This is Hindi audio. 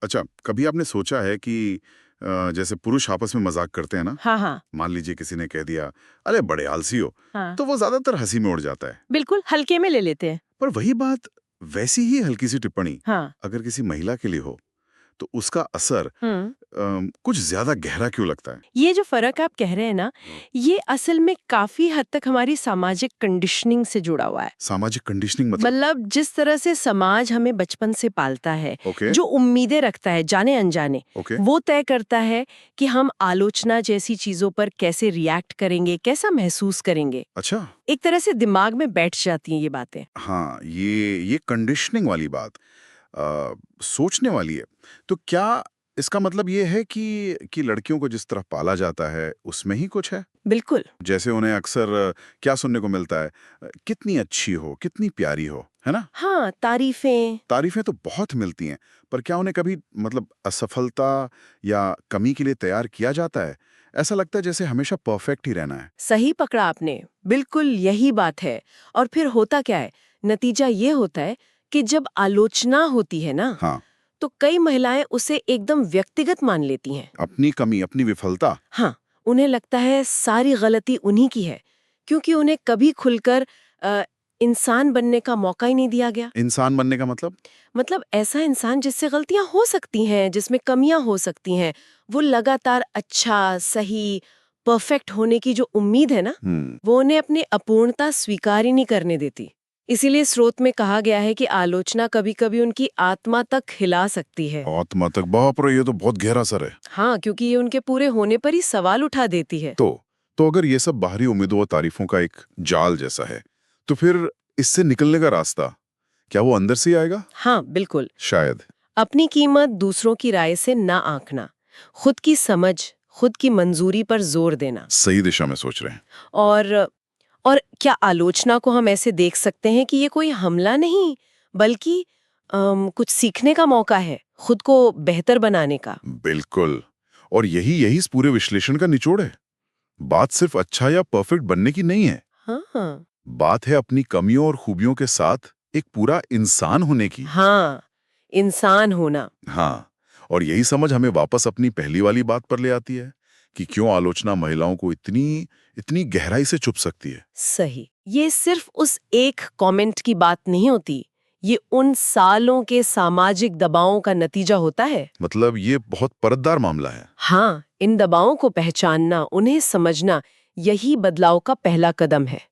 अच्छा, कभी आपने सोचा है कि जैसे पुरुष आपस में मजाक करते हैं ना, हाँ हाँ। मान लीजिए किसी ने कह दिया, अरे बड़े आलसी हो, हाँ, तो वो ज्यादातर हंसी में उड़ जाता है। बिल्कुल हल्के में ले लेते हैं। पर वही बात, वैसी ही हल्की सी टिप्पणी हाँ। अगर किसी महिला के लिए हो, तो उसका असर हम्म। कुछ ज्यादा गहरा क्यों लगता है? ये जो फर्क आप कह रहे हैं ना, ये असल में काफी हद तक हमारी सामाजिक कंडीशनिंग से जुड़ा हुआ है। सामाजिक कंडीशनिंग मतलब? मतलब जिस तरह से समाज हमें बचपन से पालता है, ओके। जो उम्मीदें रखता है जाने अनजाने, ओके। वो तय करता है कि हम आलोचना जैसी चीजों पर कैसे रिएक्ट करेंगे, कैसा महसूस करेंगे। अच्छा। एक तरह से दिमाग में बैठ जाती हैं ये बातें। हाँ, ये कंडीशनिंग वाली बात सोचने वाली है। तो क्या इसका मतलब ये है कि लड़कियों को जिस तरह पाला जाता है उसमें ही कुछ है? बिल्कुल। जैसे उन्हें अक्सर क्या सुनने को मिलता है, कितनी अच्छी हो, कितनी प्यारी हो, है ना? हाँ, तारीफें। तारीफें तो बहुत मिलती हैं, पर क्या उन्हें कभी मतलब असफलता या कमी के लिए तैयार किया जाता है? ऐसा लगता है जैसे हमेशा परफेक्ट ही रहना है। सही पकड़ा आपने, बिल्कुल यही बात है। और फिर होता क्या है, नतीजा ये होता है कि जब आलोचना होती है ना, हाँ, तो कई महिलाएं उसे एकदम व्यक्तिगत मान लेती हैं। अपनी कमी, अपनी विफलता। हाँ, उन्हें लगता है सारी गलती उन्हीं की है, क्योंकि उन्हें कभी खुलकर अ, इंसान बनने का मौका ही नहीं दिया गया। इंसान बनने का मतलब? मतलब ऐसा इंसान जिससे गलतियां हो सकती हैं, जिसमें कमियां हो सकती हैं, वो लगातार अच्छा, सही, परफेक्ट होने की जो उम्मीद है ना, हम्म। वो उन्हें अपनी अपूर्णता स्वीकार ही नहीं करने देती। इसीलिए स्रोत में कहा गया है कि आलोचना कभी-कभी उनकी आत्मा तक हिला सकती है। आत्मा तक? बाप रे, ये तो बहुत गहरा असर है। हाँ, क्योंकि ये उनके पूरे होने पर ही सवाल उठा देती है। तो अगर ये सब बाहरी उम्मीदों और तारीफों का एक जाल जैसा है, तो फिर इससे निकलने का रास्ता, क्या वो अंदर से ही आएगा? हाँ, बिल्कुल। शायद। अपनी कीमत दूसरों की राय से ना आंकना, खुद की समझ, खुद की मंजूरी पर जोर देना। सही दिशा में सोच रहे हैं। और और क्या आलोचना को हम ऐसे देख सकते हैं कि ये कोई हमला नहीं, बल्कि कुछ सीखने का मौका है, खुद को बेहतर बनाने का। बिल्कुल। और यही यही इस पूरे विश्लेषण का निचोड़ है। बात सिर्फ अच्छा या परफेक्ट बनने की नहीं है। हाँ हाँ। बात है अपनी कमियों और खूबियों के साथ एक पूरा इंसान होने की। हाँ, इंसान होना। हाँ, और यही समझ हमें वापस अपनी पहली वाली बात पर ले आती है कि क्यों आलोचना महिलाओं को इतनी इतनी गहराई से चुभ सकती है। सही। ये सिर्फ उस एक कमेंट की बात नहीं होती, ये उन सालों के सामाजिक दबावों का नतीजा होता है। मतलब ये बहुत परतदार मामला है। हाँ, इन दबावों को पहचानना, उन्हें समझना, यही बदलाव का पहला कदम है।